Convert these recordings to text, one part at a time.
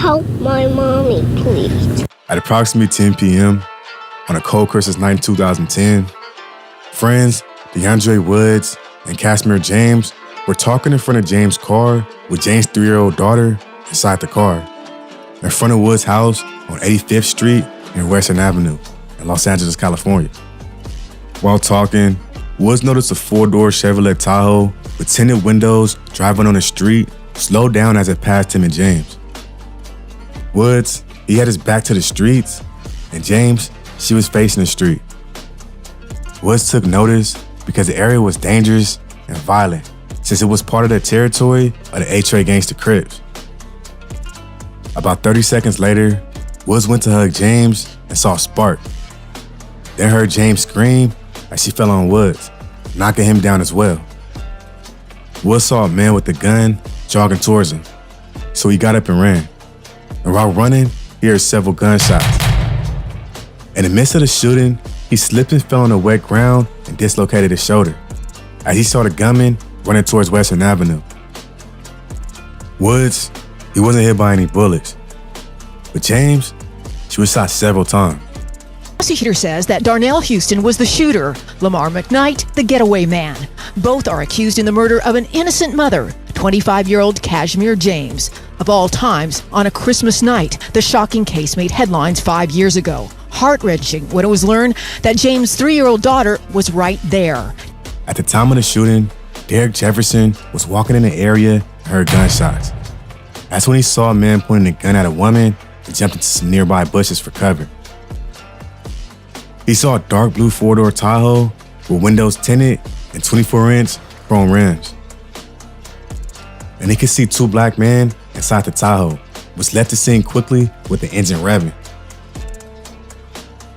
help my mommy, please? At approximately 10 p.m., on a cold Christmas night in 2010, friends DeAndre Woods and Casimir James were talking in front of James' car with James' 3-year-old daughter inside the car, in front of Woods' house on 85th Street and Western Avenue in Los Angeles, California. While talking, Woods noticed a 4-door Chevrolet Tahoe with tinted windows driving on the street slowed down as it passed him and James. Woods, he had his back to the streets, and James, she was facing the street. Woods took notice because the area was dangerous and violent since it was part of the territory of the Eight Trey gangster Crips. About 30 seconds later, Woods went to hug James and saw a spark. Then heard James scream as she fell on Woods, knocking him down as well. Woods saw a man with a gun jogging towards him, so he got up and ran. And while running, he heard several gunshots. In the midst of the shooting, he slipped and fell on the wet ground and dislocated his shoulder as he saw the gunman running towards Western Avenue. Woods, he wasn't hit by any bullets, but James, she was shot several times. Prosecutor says that Darnell Houston was the shooter, Lamar McKnight, the getaway man. Both are accused in the murder of an innocent mother, 25-year-old Casimir James. Of all times, on a Christmas night, the shocking case made headlines 5 years ago. Heart-wrenching when it was learned that James' 3-year-old daughter was right there. At the time of the shooting, Derek Jefferson was walking in the area and heard gunshots. That's when he saw a man pointing a gun at a woman and jumped into some nearby bushes for cover. He saw a dark blue 4-door Tahoe with windows tinted and 24-inch chrome rims. And he could see 2 black men inside the Tahoe, which left the scene quickly with the engine revving.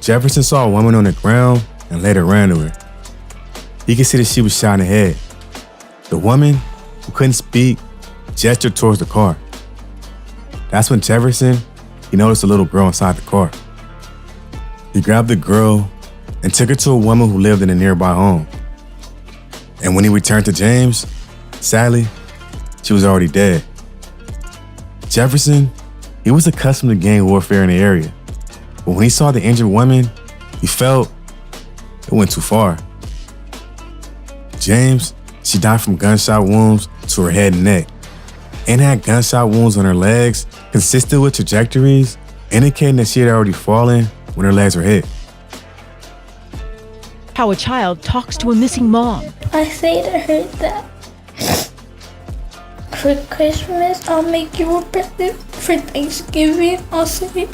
Jefferson saw a woman on the ground and later ran to her. He could see that she was shot in the head. The woman, who couldn't speak, gestured towards the car. That's when Jefferson, he noticed a little girl inside the car. He grabbed the girl and took her to a woman who lived in a nearby home. And when he returned to James, sadly, she was already dead. Jefferson, he was accustomed to gang warfare in the area, but when he saw the injured woman, he felt it went too far. James, she died from gunshot wounds to her head and neck, and had gunshot wounds on her legs consistent with trajectories indicating that she had already fallen when her legs were hit. How a child talks to a missing mom. I say to her that for Christmas, I'll make you a present. For Thanksgiving, I'll say,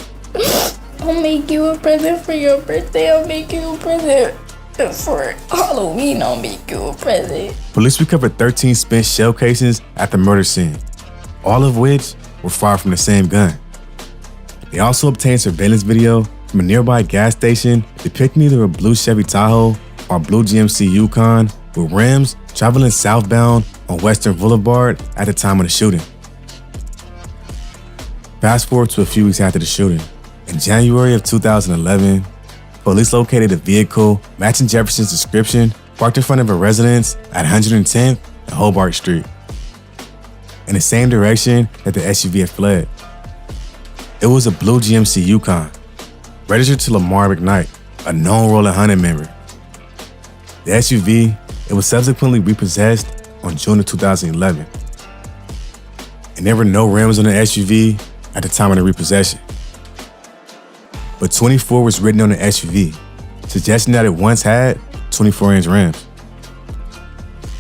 I'll make you a present. For your birthday, I'll make you a present. And for Halloween, I'll make you a present. Police recovered 13 spent shell casings at the murder scene, all of which were fired from the same gun. They also obtained surveillance video from a nearby gas station depicting either a blue Chevy Tahoe or a blue GMC Yukon with rims traveling southbound on Western Boulevard at the time of the shooting. Fast forward to a few weeks after the shooting. In January of 2011, police located a vehicle matching Jefferson's description parked in front of a residence at 110th and Hobart Street, in the same direction that the SUV had fled. It was a blue GMC Yukon, registered to Lamar McKnight, a known Rollin hunting member. The SUV, it was subsequently repossessed on June of 2011. And there were no rims on the SUV at the time of the repossession. But 24 was written on the SUV, suggesting that it once had 24-inch rims.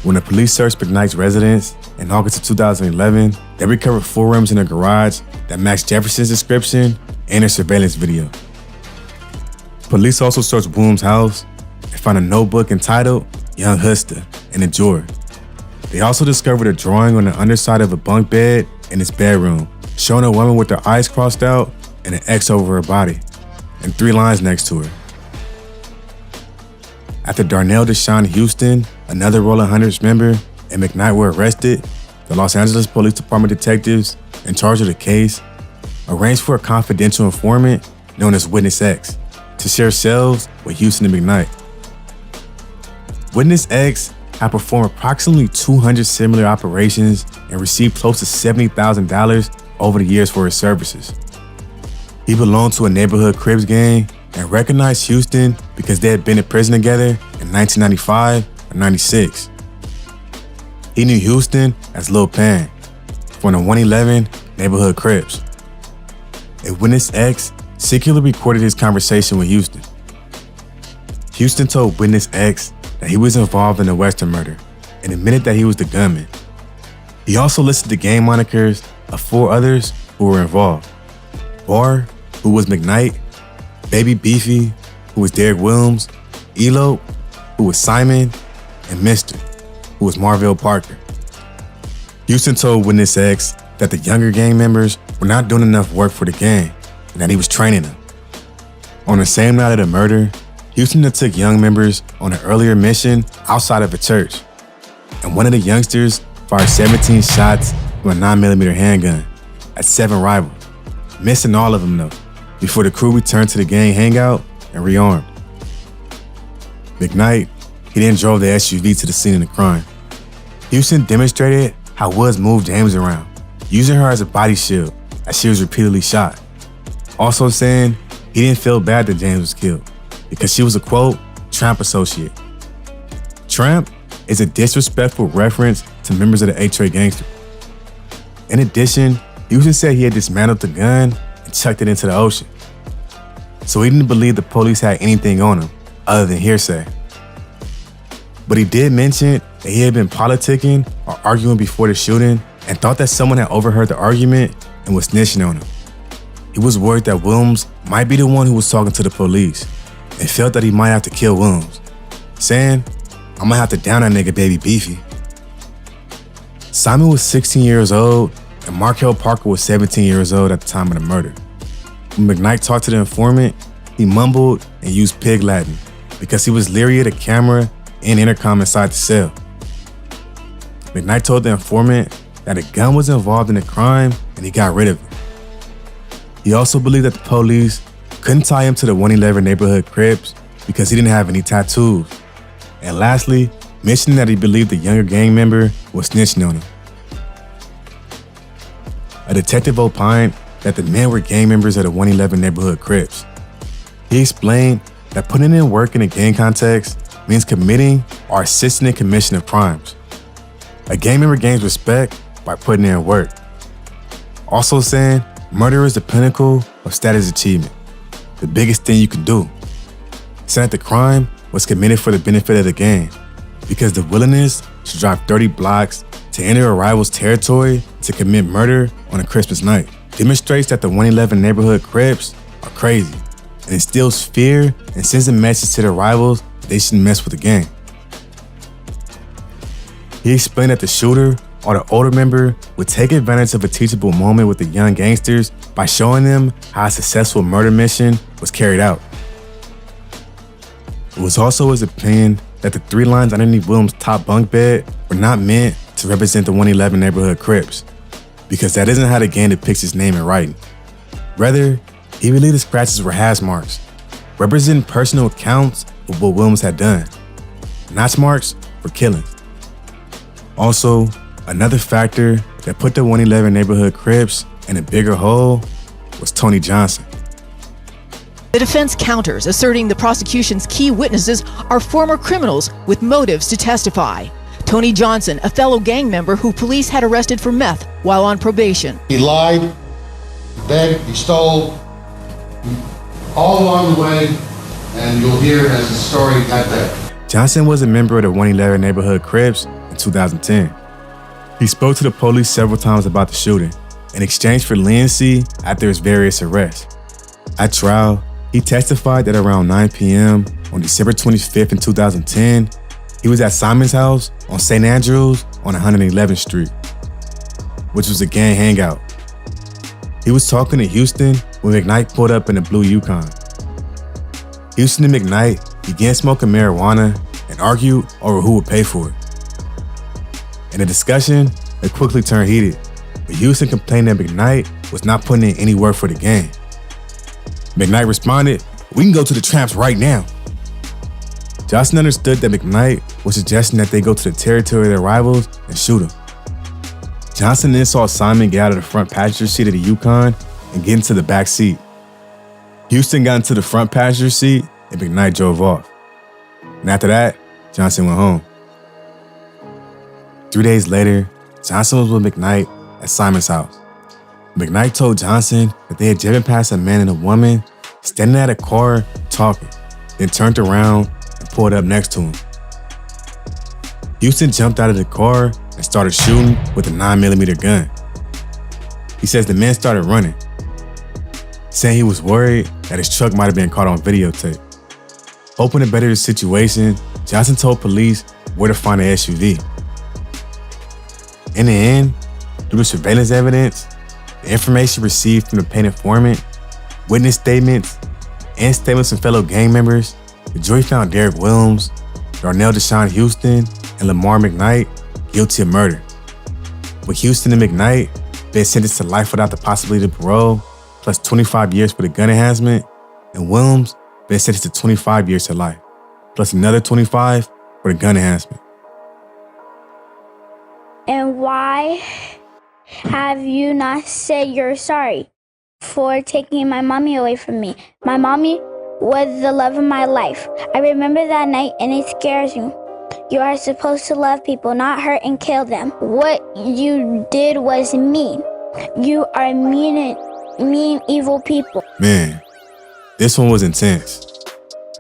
When the police searched McKnight's residence in August of 2011, they recovered 4 rims in a garage that matched Jefferson's description and a surveillance video. Police also searched Womb's house and found a notebook entitled Young Husta in a drawer. They also discovered a drawing on the underside of a bunk bed in his bedroom, showing a woman with her eyes crossed out and an X over her body, and 3 lines next to her. After Darnell Deshaun Houston, another Rollin Hunters member, and McKnight were arrested, the Los Angeles Police Department detectives in charge of the case arranged for a confidential informant known as Witness X to share cells with Houston and McKnight. Witness X had performed approximately 200 similar operations and received close to $70,000 over the years for his services. He belonged to a neighborhood Crips gang and recognized Houston because they had been in prison together in 1995 or 96. He knew Houston as Lil Pan from the 111 neighborhood Crips. A witness X secretly recorded his conversation with Houston. Houston told witness X that he was involved in the Western murder and admitted that he was the gunman. He also listed the gang monikers of 4 others who were involved. Bar, who was McKnight, Baby Beefy, who was Derek Williams, Elope, who was Simon, and Mr., who was Marvell Parker. Houston told witness X that the younger gang members were not doing enough work for the gang and that he was training them. On the same night of the murder, Houston took young members on an earlier mission outside of a church, and one of the youngsters fired 17 shots from a 9mm handgun at 7 rivals, missing all of them though, before the crew returned to the gang hangout and rearmed. McKnight, he then drove the SUV to the scene of the crime. Houston demonstrated how Woods moved James around, using her as a body shield as she was repeatedly shot. Also saying he didn't feel bad that James was killed because she was a, quote, tramp associate. Tramp is a disrespectful reference to members of the Eight Trey gangster. In addition, Houston said he had dismantled the gun and chucked it into the ocean. So he didn't believe the police had anything on him other than hearsay. But he did mention that he had been politicking or arguing before the shooting and thought that someone had overheard the argument and was snitching on him. He was worried that Williams might be the one who was talking to the police and felt that he might have to kill Williams, saying, "I'm gonna have to down that nigga Baby Beefy." Simon was 16 years old and Marvell Parker was 17 years old at the time of the murder. When McKnight talked to the informant, he mumbled and used pig Latin because he was leery of the camera and intercom inside the cell. McKnight told the informant that a gun was involved in the crime and he got rid of it. He also believed that the police couldn't tie him to the 111 neighborhood Crips because he didn't have any tattoos. And lastly, mentioning that he believed the younger gang member was snitching on him. A detective opined that the men were gang members of the 111 neighborhood Crips. He explained that putting in work in a gang context means committing or assisting in commission of crimes. A gang member gains respect by putting in work. Also saying murder is the pinnacle of status achievement, the biggest thing you can do. Saying that the crime was committed for the benefit of the gang because the willingness to drive 30 blocks to enter a rival's territory to commit murder on a Christmas night demonstrates that the 111 neighborhood Crips are crazy and instills fear and sends a message to their rivals that they shouldn't mess with the gang. He explained that the shooter or the older member would take advantage of a teachable moment with the young gangsters by showing them how a successful murder mission was carried out. It was also his opinion that the 3 lines underneath Williams' top bunk bed were not meant to represent the 111 neighborhood Crips, because that isn't how the gang depicts his name in writing. Rather, he believed the scratches were hash marks, representing personal accounts of what Williams had done. Notch marks for killings. Also, another factor that put the 111 neighborhood Crips in a bigger hole was Tony Johnson. The defense counters, asserting the prosecution's key witnesses are former criminals with motives to testify. Tony Johnson, a fellow gang member who police had arrested for meth while on probation. He lied, he begged, he stole, all along the way, and you'll hear as the story got there. Johnson was a member of the 111 neighborhood Crips in 2010. He spoke to the police several times about the shooting in exchange for leniency after his various arrests. At trial, he testified that around 9 p.m. on December 25th in 2010, he was at Simon's house on St. Andrews on 111th Street, which was a gang hangout. He was talking to Houston when McKnight pulled up in a blue Yukon. Houston and McKnight began smoking marijuana and argued over who would pay for it. In the discussion, it quickly turned heated, but Houston complained that McKnight was not putting in any work for the gang. McKnight responded, "We can go to the Tramps right now." Johnson understood that McKnight was suggesting that they go to the territory of their rivals and shoot them. Johnson then saw Simon get out of the front passenger seat of the Yukon and get into the back seat. Houston got into the front passenger seat and McKnight drove off. And after that, Johnson went home. 3 days later, Johnson was with McKnight at Simon's house. McKnight told Johnson that they had driven past a man and a woman standing at a car talking, then turned around and pulled up next to him. Houston jumped out of the car and started shooting with a 9mm gun. He says the man started running, saying he was worried that his truck might have been caught on videotape. Hoping to better the situation, Johnson told police where to find the SUV. In the end, through the surveillance evidence, the information received from the paid informant, witness statements, and statements from fellow gang members, the jury found Derek Williams, Darnell Deshaun Houston, and Lamar McKnight guilty of murder, with Houston and McKnight being sentenced to life without the possibility of parole, plus 25 years for the gun enhancement, and Williams being sentenced to 25 years to life, plus another 25 for the gun enhancement. And why have you not said you're sorry for taking my mommy away from me? My mommy was the love of my life. I remember that night and it scares me. You are supposed to love people, not hurt and kill them. What you did was mean. You are mean, evil people. Man, this one was intense.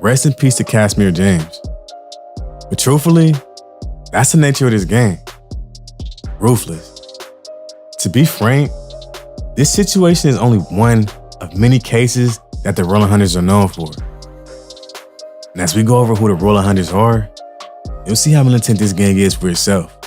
Rest in peace to Kashmir James. But truthfully, that's the nature of this game. Ruthless. To be frank, this situation is only one of many cases that the Rollin Hunters are known for. And as we go over who the Rollin Hunters are, you'll see how militant this gang is for itself.